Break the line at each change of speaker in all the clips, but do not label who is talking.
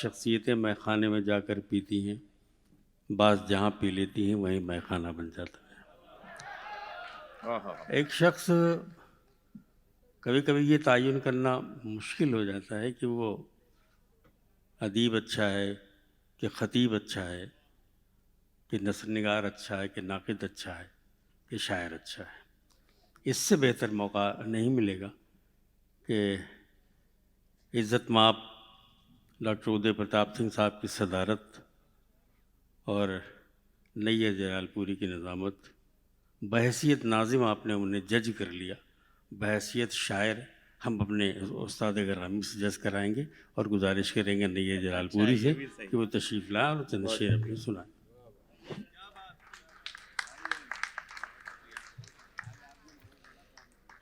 شخصیتیں مے خانے میں جا کر پیتی ہیں، بعض جہاں پی لیتی ہیں وہیں مے خانہ بن جاتا ہے۔ ایک شخص کبھی کبھی یہ تعین کرنا مشکل ہو جاتا ہے کہ وہ ادیب اچھا ہے کہ خطیب اچھا ہے، کہ نثر نگار اچھا ہے کہ ناقد اچھا ہے کہ شاعر اچھا ہے۔ اس سے بہتر موقع نہیں ملے گا کہ عزت مآب ڈاکٹر ادے پرتاپ سنگھ صاحب کی صدارت اور نیّر جلال پوری کی نظامت، بحیثیت ناظم آپ نے انہیں جج کر لیا، بحیثیت شاعر ہم اپنے استاد گرامی سے جج کرائیں گے اور گزارش کریں گے نیّر جلال پوری سے کہ وہ تشریف لائیں اور چند شعر اپنے سنائیں۔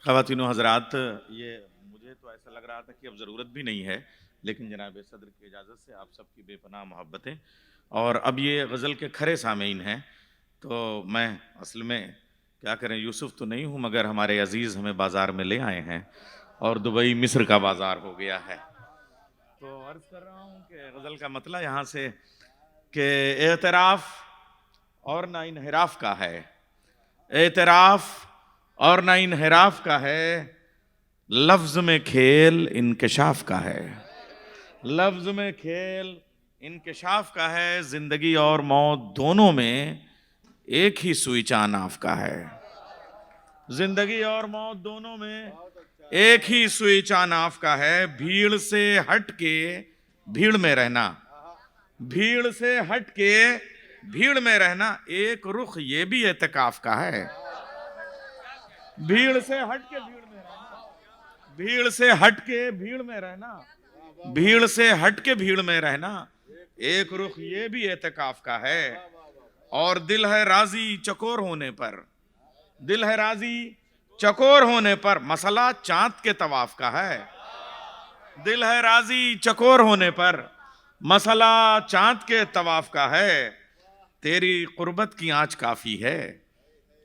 خواتین و حضرات، یہ مجھے تو ایسا لگ رہا تھا کہ اب ضرورت بھی نہیں ہے، لیکن جناب صدر کی اجازت سے آپ سب کی بے پناہ محبتیں، اور اب یہ غزل کے کھرے سامعین ہیں، تو میں اصل میں کیا کریں، یوسف تو نہیں ہوں مگر ہمارے عزیز ہمیں بازار میں لے آئے ہیں اور دبئی مصر کا بازار ہو گیا ہے۔ تو عرض کر رہا ہوں کہ غزل کا مطلب یہاں سے کہ اعتراف اور نہ انحراف کا ہے، اعتراف اور نہ انحراف کا ہے، لفظ میں کھیل انکشاف کا ہے، لفظ میں کھیل انکشاف کا ہے، زندگی اور موت دونوں میں ایک ہی سوئی چاناف کا ہے، زندگی اور موت دونوں میں ایک ہی سوئی چاناف کا ہے، بھیڑ سے ہٹ کے بھیڑ میں رہنا، بھیڑ سے ہٹ کے بھیڑ میں رہنا، ایک رخ یہ بھی اعتکاف کا ہے، بھیڑ سے ہٹ کے بھیڑ میں رہنا، بھیڑ سے ہٹ کے بھیڑ میں رہنا، بھیڑ سے ہٹ کے بھیڑ میں رہنا، ایک رخ یہ بھی اعتکاف کا ہے، اور دل ہے راضی چکور ہونے پر، دل ہے راضی چکور ہونے پر، مسئلہ چاند کے طواف کا ہے، دل ہے راضی چکور ہونے پر، مسئلہ چاند کے طواف کا ہے، تیری قربت کی آنچ کافی ہے،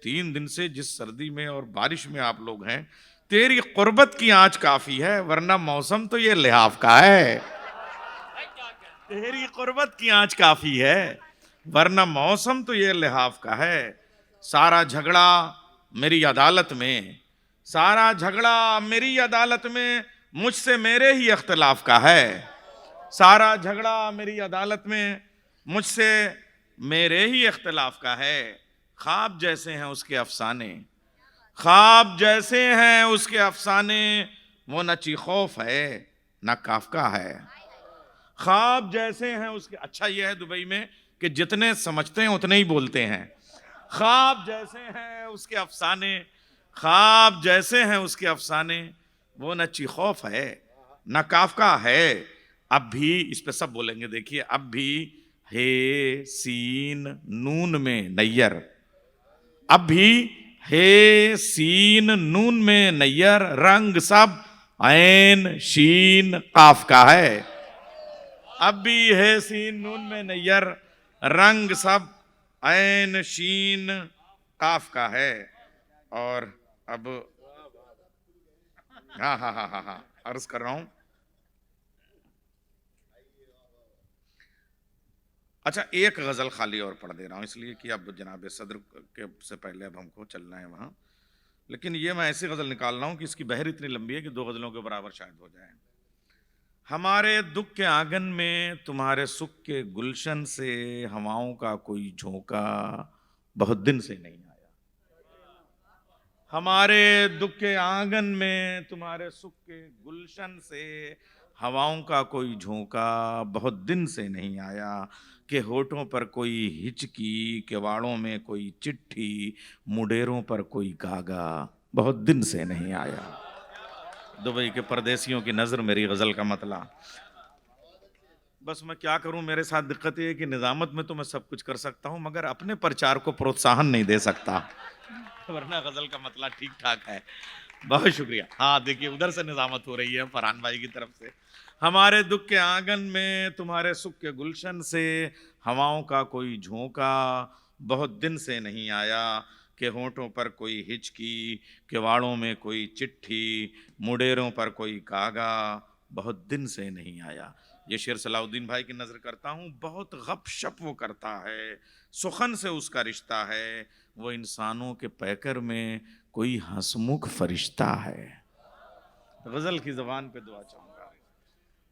3 دن سے جس سردی میں اور بارش میں آپ لوگ ہیں، تیری قربت کی آنچ کافی ہے، ورنہ موسم تو یہ لحاف کا ہے، تیری قربت کی آنچ کافی ہے، ورنہ موسم تو یہ لحاف کا ہے، سارا جھگڑا میری عدالت میں، سارا جھگڑا میری عدالت میں، مجھ سے میرے ہی اختلاف کا ہے، سارا جھگڑا میری عدالت میں، مجھ سے میرے ہی اختلاف کا ہے، خواب جیسے ہیں اس کے افسانے، خواب جیسے ہیں اس کے افسانے، وہ نہ چیخوف ہے نہ کافکا ہے، خواب جیسے ہیں اس کے، اچھا یہ ہے دبئی میں کہ جتنے سمجھتے ہیں اتنے ہی بولتے ہیں، خواب جیسے ہیں اس کے افسانے، خواب جیسے ہیں اس کے افسانے، وہ نہ چیخوف ہے نہ کافکا ہے، اب بھی اس پہ سب بولیں گے، دیکھیے، اب بھی ہے سین نون میں نیر، اب بھی ہے سین نون میں نیر، رنگ سب عین شین قاف کا ہے، اب بھی ہے سین نون میں نیر، رنگ سب عین شین قاف کا ہے، اور اب ہاں عرض کر رہا ہوں، اچھا ایک غزل خالی اور پڑھ دے رہا ہوں، اس لیے کہ اب جناب صدر کے سے پہلے اب ہم کو چلنا ہے وہاں، لیکن یہ میں ایسی غزل نکال رہا ہوں کہ اس کی بحر اتنی لمبی ہے کہ 2 غزلوں کے برابر شاید ہو جائے۔ ہمارے دکھ کے آنگن میں تمہارے سکھ کے گلشن سے ہواؤں کا کوئی جھونکا بہت دن سے نہیں آیا، ہمارے دکھ کے آنگن میں تمہارے سکھ کے گلشن سے ہواؤں کا کوئی جھونکا بہت دن سے نہیں آیا، کہ ہونٹوں پر کوئی ہچکی، کواڑوں میں کوئی چٹھی، مڈیروں پر کوئی گاگا بہت دن سے نہیں آیا، دبئی کے پردیسیوں کی نظر میری غزل کا مطلع، بس میں کیا کروں، میرے ساتھ دقت یہ ہے کہ نظامت میں تو میں سب کچھ کر سکتا ہوں مگر اپنے پرچار کو پروتساہن نہیں دے سکتا، ورنہ غزل کا مطلع ٹھیک ٹھاک ہے۔ بہت شکریہ، ہاں دیکھیے ادھر سے نظامت ہو رہی ہے فرحان بھائی کی طرف سے، ہمارے دکھ کے آنگن میں تمہارے سکھ کے گلشن سے ہواؤں کا کوئی جھونکا بہت دن سے نہیں آیا، کہ ہونٹوں پر کوئی ہچکی، کواڑوں میں کوئی چٹھی، مڈیروں پر کوئی کاغا بہت دن سے نہیں آیا، یہ شعر صلاح الدین بھائی کی نظر کرتا ہوں، بہت غپ شپ وہ کرتا ہے، سخن سے اس کا رشتہ ہے، وہ انسانوں کے پیکر میں کوئی ہنسمکھ فرشتہ ہے۔ غزل کی زبان پہ دعا چاہوں گا۔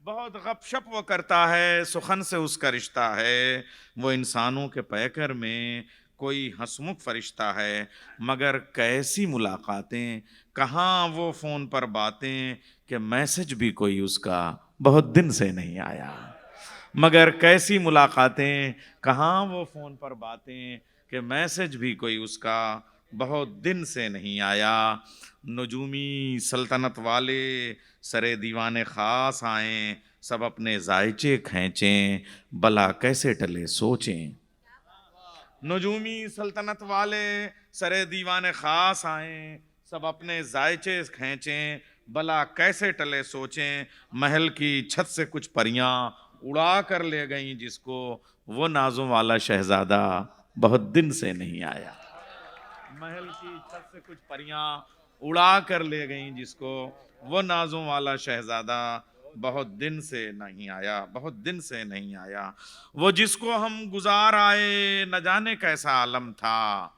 بہت غپ شپ وہ کرتا ہے، سخن سے اس کا رشتہ ہے، وہ انسانوں کے پیکر میں کوئی ہنسمکھ فرشتہ ہے، مگر کیسی ملاقاتیں، کہاں وہ فون پر باتیں، کہ میسج بھی کوئی اس کا بہت دن سے نہیں آیا۔ مگر کیسی ملاقاتیں، کہاں وہ فون پر باتیں، کہ میسج بھی کوئی اس کا بہت دن سے نہیں آیا۔ نجومی سلطنت والے سرے دیوان خاص آئیں، سب اپنے ذائچے کھینچیں، بلا کیسے ٹلے سوچیں۔ نجومی سلطنت والے سرے دیوان خاص آئیں، سب اپنے ذائچے کھینچیں، بلا کیسے ٹلے سوچیں۔ محل کی چھت سے کچھ پریاں اڑا کر لے گئیں جس کو، وہ نازوں والا شہزادہ بہت دن سے نہیں آیا۔ محل کی چھت سے کچھ پریاں اڑا کر لے گئیں جس کو، وہ نازوں والا شہزادہ بہت دن سے نہیں آیا، بہت دن سے نہیں آیا۔ وہ جس کو ہم گزار آئے نہ جانے کیسا عالم تھا،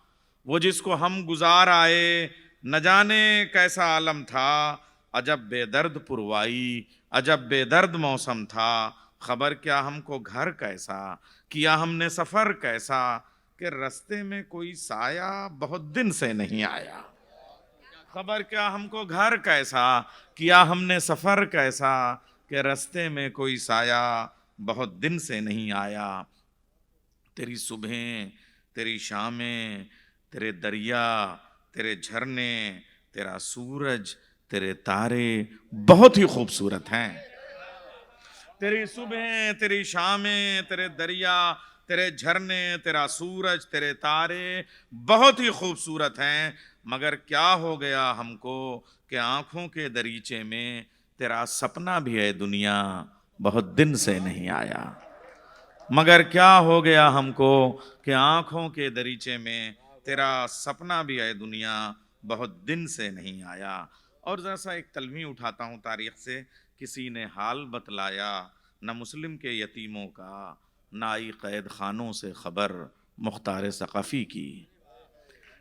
وہ جس کو ہم گزار آئے نہ جانے کیسا عالم تھا، عجب بے درد پروائی، عجب بے درد موسم تھا، خبر کیا ہم کو گھر کیسا، کیا ہم نے سفر کیسا، کہ رستے میں کوئی سایہ بہت دن سے نہیں آیا۔ خبر کیا ہم کو گھر کیسا، کیا ہم نے سفر کیسا، کہ رستے میں کوئی سایہ بہت دن سے نہیں آیا۔ تیری صبحیں، تیری شامیں، تیرے دریا، تیرے جھرنے، تیرا سورج، تیرے تارے بہت ہی خوبصورت ہیں۔ تیری صبحیں، تیری شامیں، تیرے دریا، تیرے جھرنے، تیرا سورج، تیرے تارے بہت ہی خوبصورت ہیں، مگر کیا ہو گیا ہم کو کہ آنکھوں کے دریچے میں تیرا سپنا بھی ہے دنیا بہت دن سے نہیں آیا۔ مگر کیا ہو گیا ہم کو کہ آنکھوں کے دریچے میں تیرا سپنا بھی ہے دنیا بہت دن سے نہیں آیا۔ اور ذرا سا ایک تلویں اٹھاتا ہوں تاریخ سے۔ کسی نے حال بتلایا نہ مسلم کے یتیموں کا، نہ آئی قید خانوں سے خبر مختار ثقفی کی۔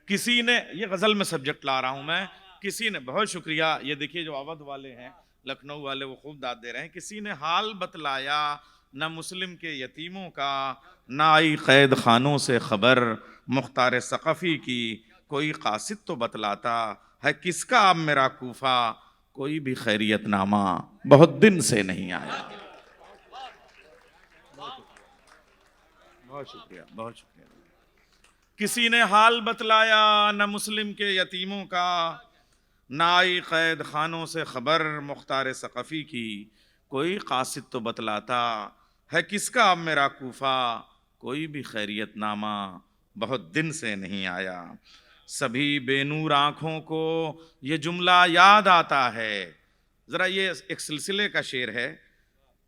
کسی نے، یہ غزل میں سبجیکٹ لا رہا ہوں میں، کسی نے، بہت شکریہ، یہ دیکھیے جو اودھ والے ہیں، لکھنؤ والے، وہ خوب داد دے رہے ہیں۔ کسی نے حال بتلایا نہ مسلم کے یتیموں کا، نہ آئی قید خانوں سے خبر مختار ثقفی کی، کوئی قاصد تو بتلاتا ہے کس کا اب میرا کوفہ، کوئی بھی خیریت نامہ بہت دن سے نہیں آیا۔ بہت شکریہ، بہت شکریہ۔ کسی نے حال بتلایا نہ مسلم کے یتیموں کا، نہ آئی قید خانوں سے خبر مختار ثقفی کی، کوئی قاصد تو بتلاتا ہے کس کا اب میرا کوفہ، کوئی بھی خیریت نامہ بہت دن سے نہیں آیا۔ سبھی بے نور آنکھوں کو یہ جملہ یاد آتا ہے۔ ذرا یہ ایک سلسلے کا شعر ہے،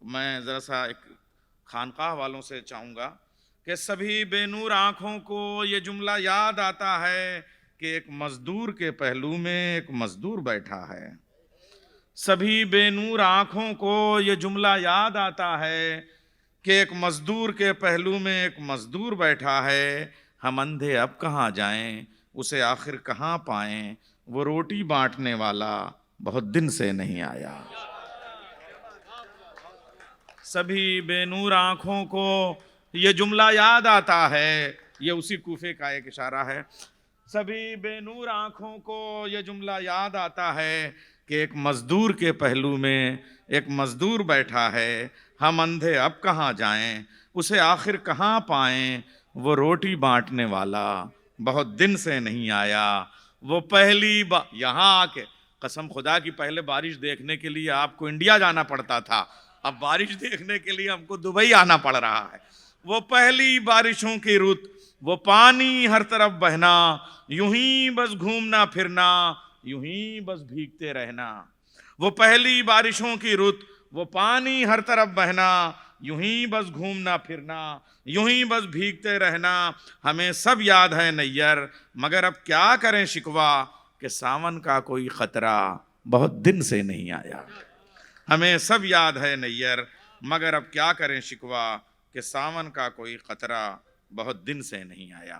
میں ذرا سا ایک خانقاہ والوں سے چاہوں گا کہ سبھی بے نور آنکھوں کو یہ جملہ یاد آتا ہے کہ ایک مزدور کے پہلو میں ایک مزدور بیٹھا ہے۔ سبھی بے نور آنکھوں کو یہ جملہ یاد آتا ہے کہ ایک مزدور کے پہلو میں ایک مزدور بیٹھا ہے۔ ہم اندھے اب کہاں جائیں، اسے آخر کہاں پائیں، وہ روٹی بانٹنے والا بہت دن سے نہیں آیا۔ سبھی بے نور آنکھوں کو یہ جملہ یاد آتا ہے، یہ اسی کوفے کا ایک اشارہ ہے۔ سبھی بے نور آنکھوں کو یہ جملہ یاد آتا ہے کہ ایک مزدور کے پہلو میں ایک مزدور بیٹھا ہے۔ ہم اندھے اب کہاں جائیں، اسے آخر کہاں پائیں، وہ روٹی بانٹنے والا بہت دن سے نہیں آیا۔ وہ پہلی یہاں آ کے، قسم خدا کی، پہلے بارش دیکھنے کے لیے آپ کو انڈیا جانا پڑتا تھا، اب بارش دیکھنے کے لیے ہم کو دبئی آنا پڑ رہا ہے۔ وہ پہلی بارشوں کی رت، وہ پانی ہر طرف بہنا، یوں ہی بس گھومنا پھرنا، یوں ہی بس بھیگتے رہنا۔ وہ پہلی بارشوں کی رت، وہ پانی ہر طرف بہنا، یوں ہی بس گھومنا پھرنا، یوں ہی بس بھیگتے رہنا۔ ہمیں سب یاد ہے نیر، مگر اب کیا کریں شکوہ کہ ساون کا کوئی خطرہ بہت دن سے نہیں آیا۔ ہمیں سب یاد ہے نیر، مگر اب کیا کریں شکوہ کہ ساون کا کوئی قطرہ بہت دن سے نہیں آیا.